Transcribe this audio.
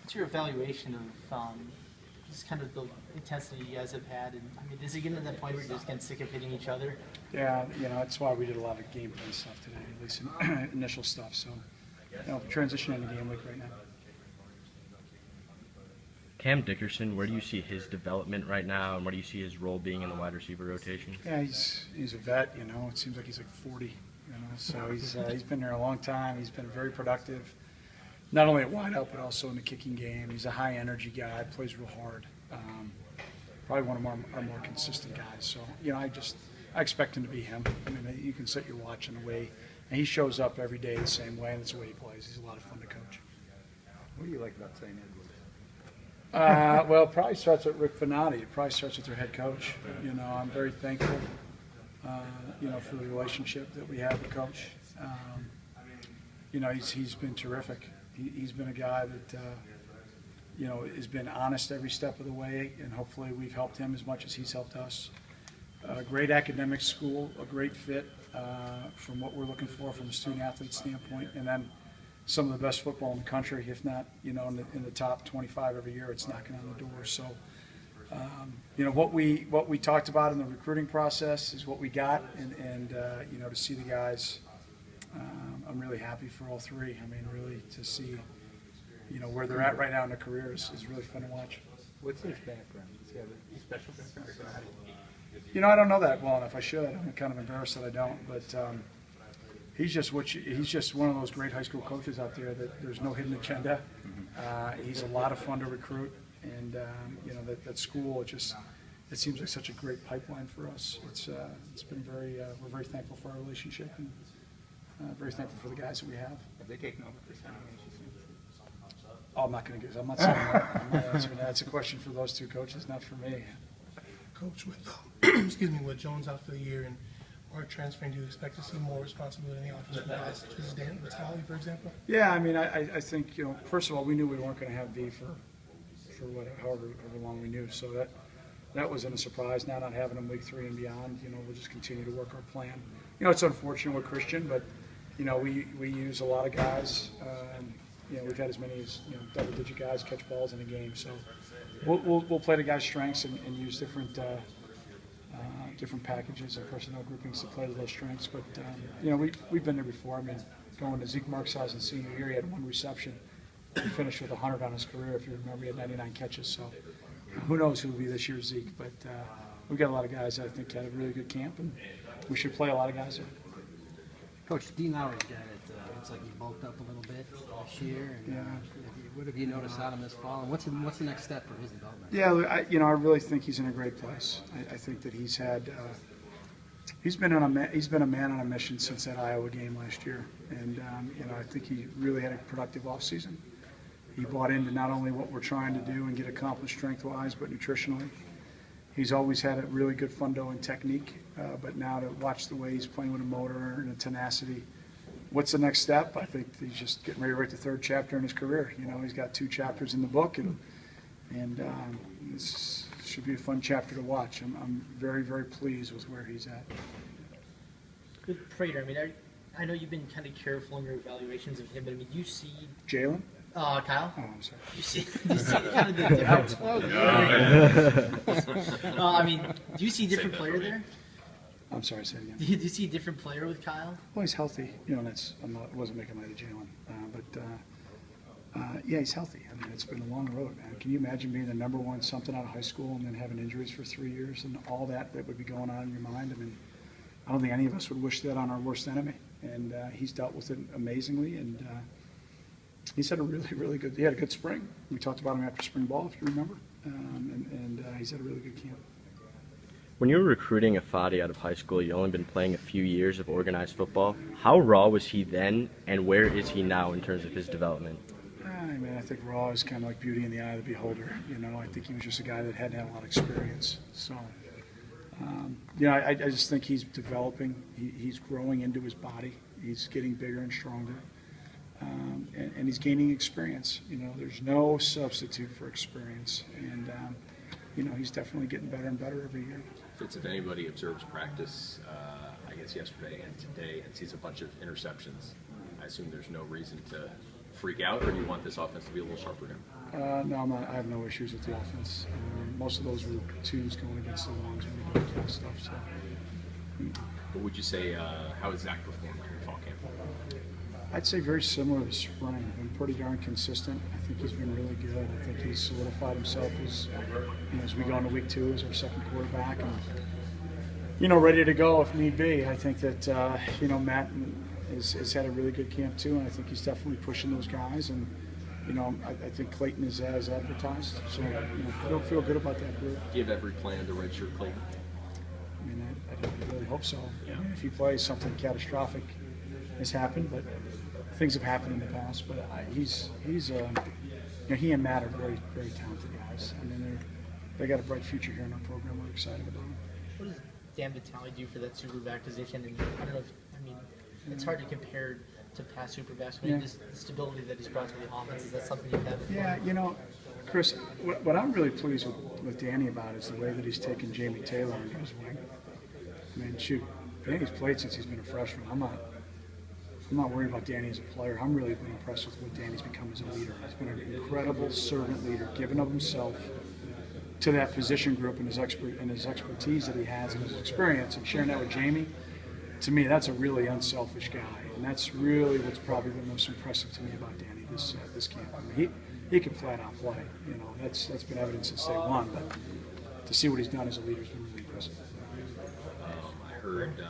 What's your evaluation of just kind of the intensity you guys have had? And I mean, does it get to that point where you're just getting sick of hitting each other? Yeah, that's why we did a lot of game plan stuff today, at least initial stuff. So, transition into game week right now. Cam Dickerson, where do you see his development right now, and what do you see his role being in the wide receiver rotation? Yeah, he's a vet. It seems like he's like 40. So he's been there a long time. He's been very productive, not only at wideout but also in the kicking game. He's a high energy guy, plays real hard. Probably one of our more consistent guys. So I expect him to be him. I mean, you can sit your watch in the way, and he shows up every day the same way, and it's the way he plays. He's a lot of fun to coach. What do you like about St. Edwards? Well, it probably starts with Rick Finati. It probably starts with their head coach. I'm very thankful, for the relationship that we have with Coach. He's been terrific. He's been a guy that, has been honest every step of the way, and hopefully we've helped him as much as he's helped us. A great academic school, a great fit from what we're looking for from a student-athlete standpoint, and then some of the best football in the country, if not, in the top 25 every year. It's knocking on the door. So, what we talked about in the recruiting process is what we got, and to see the guys, I'm really happy for all three. I mean, really to see, where they're at right now in their careers is really fun to watch. What's his background? Does he have a special background? I don't know that well enough. I should. I'm kind of embarrassed that I don't, but. He's just one of those great high school coaches out there that there's no hidden agenda. He's a lot of fun to recruit, and that school it seems like such a great pipeline for us. It's been we're very thankful for our relationship, and very thankful for the guys that we have. Have they taken over for San Oh, I'm not saying that. I'm not answering that. It's a question for those two coaches, not for me. Coach, with with Jones out for the year and Mark transferring, do you expect to see more responsibility in the offensive guys, such as Dan Vitale, for example? Yeah, I mean, I think, first of all, we knew we weren't going to have V for however long we knew, so that wasn't a surprise. Now not having him week 3 and beyond, we'll just continue to work our plan. It's unfortunate with Christian, but, we use a lot of guys. We've had as many as, double-digit guys catch balls in a game, so we'll play the guys' strengths and use different packages and personnel groupings to play to those strengths. But, we've been there before. I mean, going to Zeke Marksausen's senior year, he had 1 reception. He finished with 100 on his career. If you remember, he had 99 catches. So who knows who will be this year's Zeke. But we've got a lot of guys that I think had a really good camp, and we should play a lot of guys there. Coach, Dean Lowry's got it. Looks like he bulked up a little bit this year. And, what have you noticed out of him this fall? And what's the next step for his development? Yeah, I really think he's in a great place. I think that he's been a man on a mission since that Iowa game last year, and I think he really had a productive offseason. He bought into not only what we're trying to do and get accomplished strength-wise, but nutritionally. He's always had a really good fundo and technique, but now to watch the way he's playing with a motor and a tenacity. What's the next step? I think he's just getting ready to write the 3rd chapter in his career. He's got 2 chapters in the book, and this should be a fun chapter to watch. I'm very, very pleased with where he's at. With Prater, I mean, I know you've been kind of careful in your evaluations of him, but I mean, do you see Jalen? Kyle? Oh, I'm sorry. Do you see kind of the difference? I mean, do you see a different player there? I'm sorry, say it again. Do you see a different player with Kyle? Well, he's healthy. I wasn't making light of Jalen, yeah, he's healthy. I mean, it's been a long road, man. Can you imagine being the #1 something out of high school and then having injuries for 3 years and all that would be going on in your mind? I mean, I don't think any of us would wish that on our worst enemy. And he's dealt with it amazingly, and he's had a really, really good. He had a good spring. We talked about him after spring ball, if you remember, and he's had a really good camp. When you were recruiting Afadi out of high school, you'd only been playing a few years of organized football. How raw was he then, and where is he now in terms of his development? I think raw is kind of like beauty in the eye of the beholder. I think he was just a guy that hadn't had a lot of experience. So, I just think he's developing. He's growing into his body. He's getting bigger and stronger, and he's gaining experience. There's no substitute for experience, and he's definitely getting better and better every year. Fitz, if anybody observes practice, I guess yesterday and today, and sees a bunch of interceptions, I assume there's no reason to freak out, or do you want this offense to be a little sharper now? No, I have no issues with the offense. Most of those were twos going against the ones when we did that stuff. So. What would you say, how has Zach performed during fall camp? I'd say very similar to spring. Been pretty darn consistent. I think he's been really good. I think he's solidified himself as we go into week 2 as our second quarterback, and ready to go if need be. I think that Matt has had a really good camp too, and I think he's definitely pushing those guys. And I think Clayton is as advertised. So I don't feel good about that group. Do you have every plan to redshirt Clayton? I mean, I really hope so. I mean, if he plays, something catastrophic has happened, but things have happened in the past. But he and Matt are very, very talented guys. I mean, they got a bright future here in our program. We're excited about them. What does Dan Vitale do for that superback position? And I don't know it's hard to compare to past superbacks, but just the stability that he's brought to the offense, is that something you've had before? Yeah, Chris, what I'm really pleased with Danny about is the way that he's taken Jamie Taylor under his wing. I mean, shoot, Danny's played since he's been a freshman. I'm not worried about Danny as a player. I'm really been impressed with what Danny's become as a leader. He's been an incredible servant leader, giving of himself to that position group and his expertise that he has and his experience, and sharing that with Jamie. To me, that's a really unselfish guy, and that's really what's probably the most impressive to me about Danny this camp. I mean, he can flat out play. That's been evident since day one. But to see what he's done as a leader has been really impressive. I heard